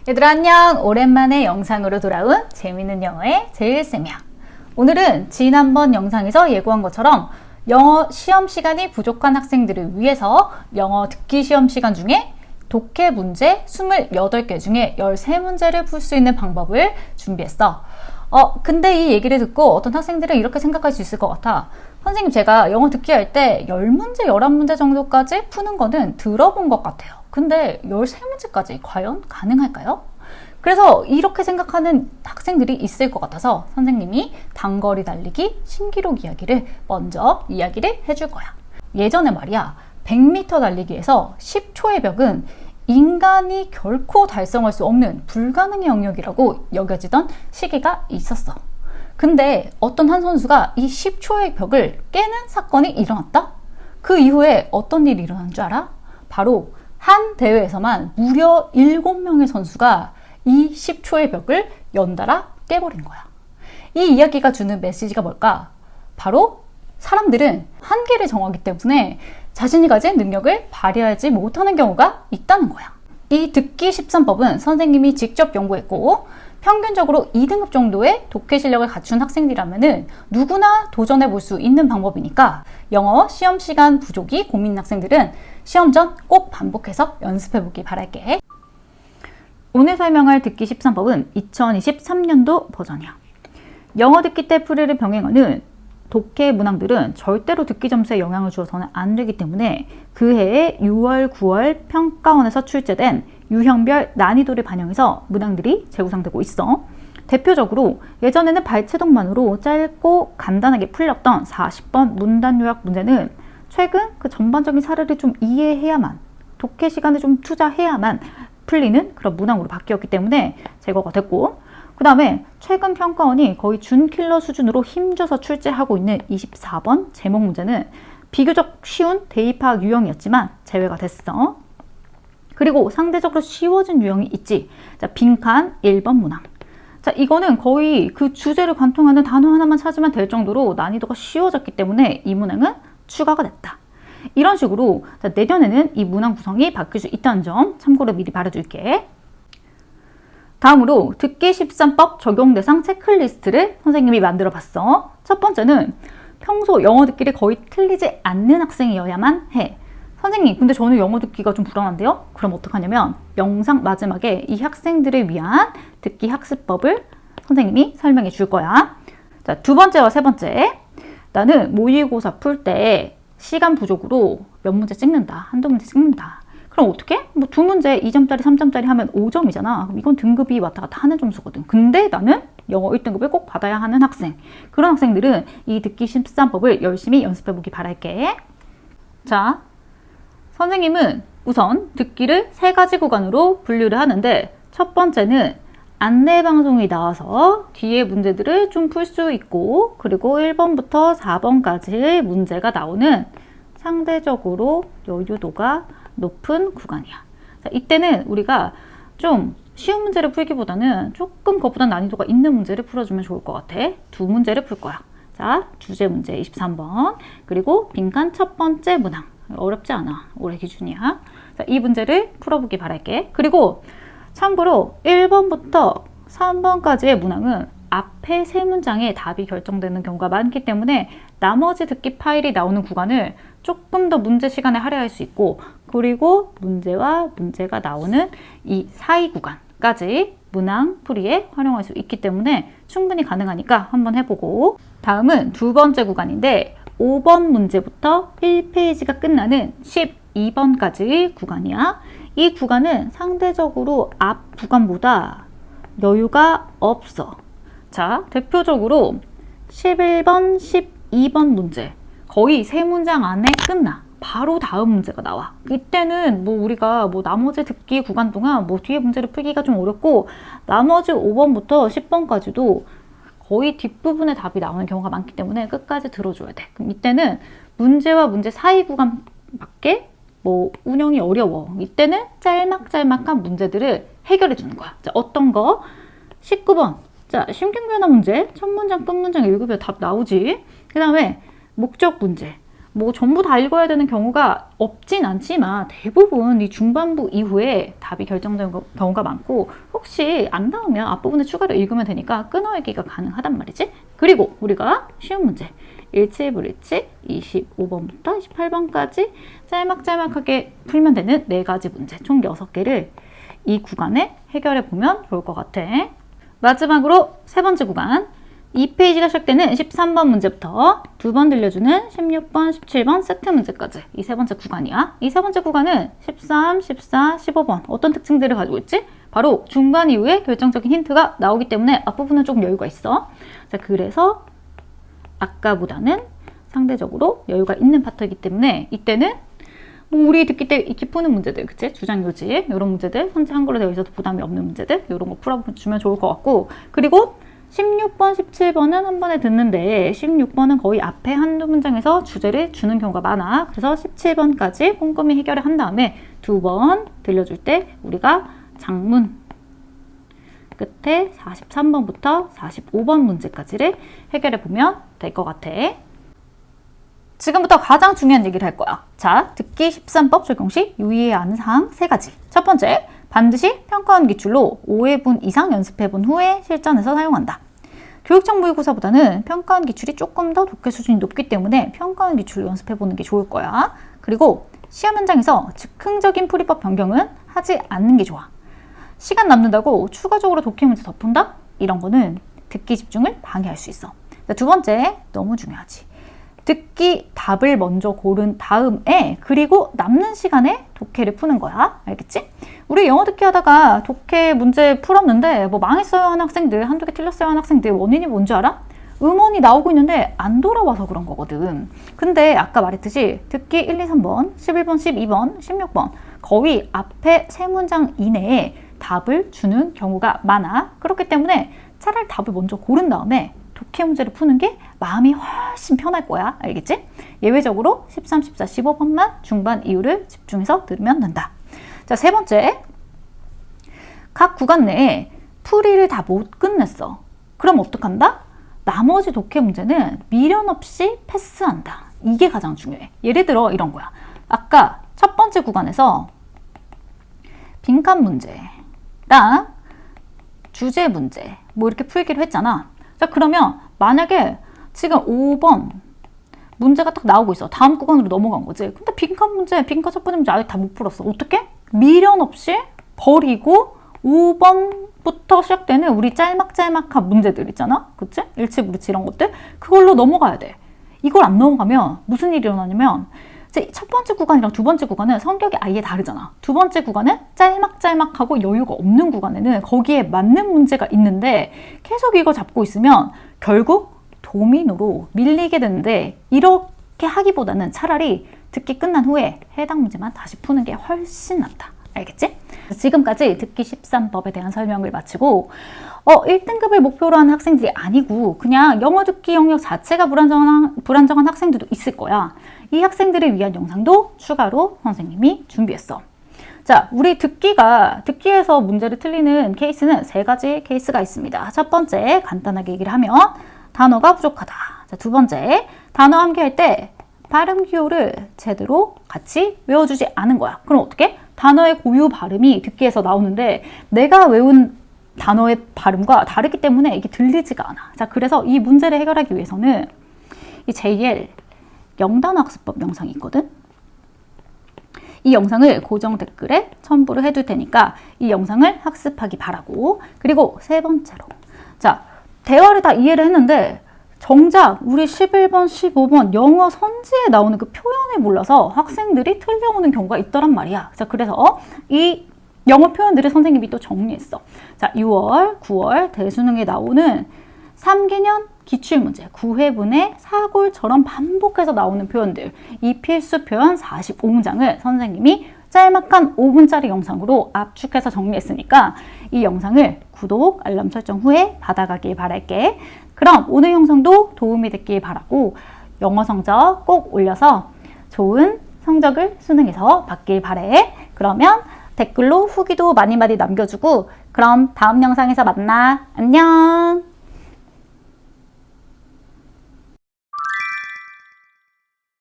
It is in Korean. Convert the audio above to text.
얘들아 안녕! 오랜만에 영상으로 돌아온 재밌는 영어의 제일쌤이야. 오늘은 지난번 영상에서 예고한 것처럼 영어 시험 시간이 부족한 학생들을 위해서 영어 듣기 시험 시간 중에 독해 문제 28개 중에 13문제를 풀 수 있는 방법을 준비했어. 근데 이 얘기를 듣고 어떤 학생들은 이렇게 생각할 수 있을 것 같아. 선생님, 제가 영어 듣기 할 때 10문제, 11문제 정도까지 푸는 거는 들어본 것 같아요. 근데 13문제까지 과연 가능할까요? 그래서 이렇게 생각하는 학생들이 있을 것 같아서 선생님이 단거리 달리기 신기록 이야기를 먼저 이야기를 해줄 거야. 예전에 말이야, 100m 달리기에서 10초의 벽은 인간이 결코 달성할 수 없는 불가능의 영역이라고 여겨지던 시기가 있었어. 근데 어떤 한 선수가 이 10초의 벽을 깨는 사건이 일어났다? 그 이후에 어떤 일이 일어난 줄 알아? 바로 한 대회에서만 무려 7명의 선수가 이 10초의 벽을 연달아 깨버린 거야. 이 이야기가 주는 메시지가 뭘까? 바로 사람들은 한계를 정하기 때문에 자신이 가진 능력을 발휘하지 못하는 경우가 있다는 거야. 이 듣기 13법은 선생님이 직접 연구했고 평균적으로 2등급 정도의 독해 실력을 갖춘 학생들이라면 누구나 도전해 볼 수 있는 방법이니까 영어 시험 시간 부족이 고민인 학생들은 시험 전 꼭 반복해서 연습해 보기 바랄게. 오늘 설명할 듣기 13법은 2023년도 버전이야. 영어 듣기 때 풀이를 병행하는 독해 문항들은 절대로 듣기 점수에 영향을 주어서는 안 되기 때문에 그 해의 6월, 9월 평가원에서 출제된 유형별 난이도를 반영해서 문항들이 재구성되고 있어. 대표적으로 예전에는 발췌독만으로 짧고 간단하게 풀렸던 40번 문단 요약 문제는 최근 그 전반적인 사례를 좀 이해해야만, 독해 시간을 좀 투자해야만 풀리는 그런 문항으로 바뀌었기 때문에 제거가 됐고, 그 다음에 최근 평가원이 거의 준킬러 수준으로 힘줘서 출제하고 있는 24번 제목 문제는 비교적 쉬운 대입학 유형이었지만 제외가 됐어. 그리고 상대적으로 쉬워진 유형이 있지. 자, 빈칸 1번 문항. 자, 이거는 거의 그 주제를 관통하는 단어 하나만 찾으면 될 정도로 난이도가 쉬워졌기 때문에 이 문항은 추가가 됐다. 이런 식으로 자, 내년에는 이 문항 구성이 바뀔 수 있다는 점 참고로 미리 말해줄게. 다음으로 듣기 13법 적용 대상 체크리스트를 선생님이 만들어 봤어. 첫 번째는 평소 영어 듣기를 거의 틀리지 않는 학생이어야만 해. 선생님, 근데 저는 영어 듣기가 좀 불안한데요? 그럼 어떡하냐면 영상 마지막에 이 학생들을 위한 듣기 학습법을 선생님이 설명해 줄 거야. 자, 두 번째와 세 번째. 나는 모의고사 풀 때 시간 부족으로 몇 문제 찍는다. 한두 문제 찍는다. 그럼 어떻게? 뭐 두 문제 2점짜리, 3점짜리 하면 5점이잖아. 그럼 이건 등급이 왔다 갔다 하는 점수거든. 근데 나는 영어 1등급을 꼭 받아야 하는 학생. 그런 학생들은 이 듣기 13법을 열심히 연습해 보기 바랄게. 자, 선생님은 우선 듣기를 3가지 구간으로 분류를 하는데 첫 번째는 안내방송이 나와서 뒤에 문제들을 좀 풀 수 있고, 그리고 1번부터 4번까지의 문제가 나오는 상대적으로 여유도가 높은 구간이야. 자, 이때는 우리가 좀 쉬운 문제를 풀기보다는 조금 그것보다 난이도가 있는 문제를 풀어주면 좋을 것 같아. 두 문제를 풀 거야. 자, 주제 문제 23번, 그리고 빈칸 첫 번째 문항. 어렵지 않아. 올해 기준이야. 자, 이 문제를 풀어보기 바랄게. 그리고 참고로 1번부터 3번까지의 문항은 앞에 3문장에 답이 결정되는 경우가 많기 때문에 나머지 듣기 파일이 나오는 구간을 조금 더 문제 시간에 할애할 수 있고, 그리고 문제와 문제가 나오는 이 사이 구간까지 문항 풀이에 활용할 수 있기 때문에 충분히 가능하니까 한번 해보고. 다음은 두 번째 구간인데 5번 문제부터 1페이지가 끝나는 12번까지 구간이야. 이 구간은 상대적으로 앞 구간보다 여유가 없어. 자, 대표적으로 11번, 12번 문제 거의 3문장 안에 끝나. 바로 다음 문제가 나와. 이때는 뭐 우리가 뭐 나머지 듣기 구간 동안 뭐 뒤에 문제를 풀기가 좀 어렵고, 나머지 5번부터 10번까지도 거의 뒷부분에 답이 나오는 경우가 많기 때문에 끝까지 들어줘야 돼. 그럼 이때는 문제와 문제 사이 구간밖에 뭐 운영이 어려워. 이때는 짤막짤막한 문제들을 해결해 주는 거야. 자, 어떤 거? 19번. 자, 심경변화 문제. 첫 문장, 끝 문장 읽으면 답 나오지. 그 다음에 목적 문제. 뭐 전부 다 읽어야 되는 경우가 없진 않지만 대부분 이 중반부 이후에 답이 결정되는 경우가 많고 혹시 안 나오면 앞부분에 추가로 읽으면 되니까 끊어 읽기가 가능하단 말이지. 그리고 우리가 쉬운 문제 일치불일치 25번부터 28번까지 짤막짤막하게 풀면 되는 4가지 문제 총 6개를 이 구간에 해결해 보면 좋을 것 같아. 마지막으로 3번째 구간 2페이지가 시작되는 13번 문제부터 2번 들려주는 16번, 17번 세트 문제까지 이 3번째 구간이야. 이 3번째 구간은 13, 14, 15번 어떤 특징들을 가지고 있지? 바로 중반 이후에 결정적인 힌트가 나오기 때문에 앞부분은 조금 여유가 있어. 자, 그래서 아까보다는 상대적으로 여유가 있는 파트이기 때문에 이때는 뭐 우리 듣기 때 익히 푸는 문제들, 그치? 주장 요지 이런 문제들, 선지 한글로 되어 있어도 부담이 없는 문제들 이런 거 풀어주면 좋을 것 같고, 그리고 16번, 17번은 한 번에 듣는데 16번은 거의 앞에 한두 문장에서 주제를 주는 경우가 많아. 그래서 17번까지 꼼꼼히 해결을 한 다음에 2번 들려줄 때 우리가 장문 끝에 43번부터 45번 문제까지를 해결해 보면 될 것 같아. 지금부터 가장 중요한 얘기를 할 거야. 자, 듣기 13법 적용 시 유의해야 하는 사항 3가지. 첫 번째, 반드시 평가원 기출로 5회분 이상 연습해본 후에 실전에서 사용한다. 교육청 모의고사보다는 평가원 기출이 조금 더 독해 수준이 높기 때문에 평가원 기출로 연습해보는 게 좋을 거야. 그리고 시험 현장에서 즉흥적인 풀이법 변경은 하지 않는 게 좋아. 시간 남는다고 추가적으로 독해 문제 더 푼다? 이런 거는 듣기 집중을 방해할 수 있어. 두 번째, 너무 중요하지. 듣기 답을 먼저 고른 다음에 그리고 남는 시간에 독해를 푸는 거야. 알겠지? 우리 영어 듣기 하다가 독해 문제 풀었는데 뭐 망했어요 하는 학생들, 한두 개 틀렸어요 하는 학생들 원인이 뭔지 알아? 음원이 나오고 있는데 안 돌아와서 그런 거거든. 근데 아까 말했듯이 듣기 1, 2, 3번, 11번, 12번, 16번 거의 앞에 3문장 이내에 답을 주는 경우가 많아. 그렇기 때문에 차라리 답을 먼저 고른 다음에 독해 문제를 푸는 게 마음이 훨씬 편할 거야. 알겠지? 예외적으로 13, 14, 15번만 중반 이후를 집중해서 들으면 된다. 자, 3번째. 각 구간 내에 풀이를 다 못 끝냈어. 그럼 어떡한다? 나머지 독해 문제는 미련 없이 패스한다. 이게 가장 중요해. 예를 들어 이런 거야. 아까 첫 번째 구간에서 빈칸 문제랑 주제 문제 뭐 이렇게 풀기로 했잖아. 자, 그러면 만약에 지금 5번 문제가 딱 나오고 있어. 다음 구간으로 넘어간 거지. 근데 빈칸 문제, 빈칸 첫 번째 문제 아직 다 못 풀었어. 어떻게? 미련 없이 버리고 5번부터 시작되는 우리 짤막짤막한 문제들 있잖아. 그치? 일치불일치 이런 것들. 그걸로 넘어가야 돼. 이걸 안 넘어가면 무슨 일이 일어나냐면 첫 번째 구간이랑 두 번째 구간은 성격이 아예 다르잖아. 두 번째 구간은 짤막짤막하고 여유가 없는 구간에는 거기에 맞는 문제가 있는데 계속 이거 잡고 있으면 결국 도민으로 밀리게 되는데 이렇게 하기보다는 차라리 듣기 끝난 후에 해당 문제만 다시 푸는 게 훨씬 낫다. 알겠지? 지금까지 듣기 13법에 대한 설명을 마치고 1등급을 목표로 하는 학생들이 아니고 그냥 영어 듣기 영역 자체가 불안정한 학생들도 있을 거야. 이 학생들을 위한 영상도 추가로 선생님이 준비했어. 자, 우리 듣기에서 문제를 틀리는 케이스는 3가지 케이스가 있습니다. 첫 번째, 간단하게 얘기를 하면 단어가 부족하다. 자, 두 번째, 단어 암기할 때 발음 기호를 제대로 같이 외워주지 않은 거야. 그럼 어떻게? 단어의 고유 발음이 듣기에서 나오는데 내가 외운 단어의 발음과 다르기 때문에 이게 들리지가 않아. 자, 그래서 이 문제를 해결하기 위해서는 이 JL 영단어 학습법 영상이 있거든. 이 영상을 고정 댓글에 첨부를 해둘 테니까 이 영상을 학습하기 바라고. 그리고 3번째로, 자, 대화를 다 이해를 했는데 정작 우리 11번, 15번 영어 선지에 나오는 그 표현을 몰라서 학생들이 틀려오는 경우가 있더란 말이야. 자, 그래서 이 영어 표현들을 선생님이 또 정리했어. 자, 6월, 9월 대수능에 나오는 3개년 기출문제 9회분의 사골처럼 반복해서 나오는 표현들, 이 필수 표현 45문장을 선생님이 짤막한 5분짜리 영상으로 압축해서 정리했으니까 이 영상을 구독, 알람 설정 후에 받아가길 바랄게. 그럼 오늘 영상도 도움이 됐길 바라고 영어 성적 꼭 올려서 좋은 성적을 수능에서 받길 바래. 그러면 댓글로 후기도 많이 남겨주고 그럼 다음 영상에서 만나. 안녕.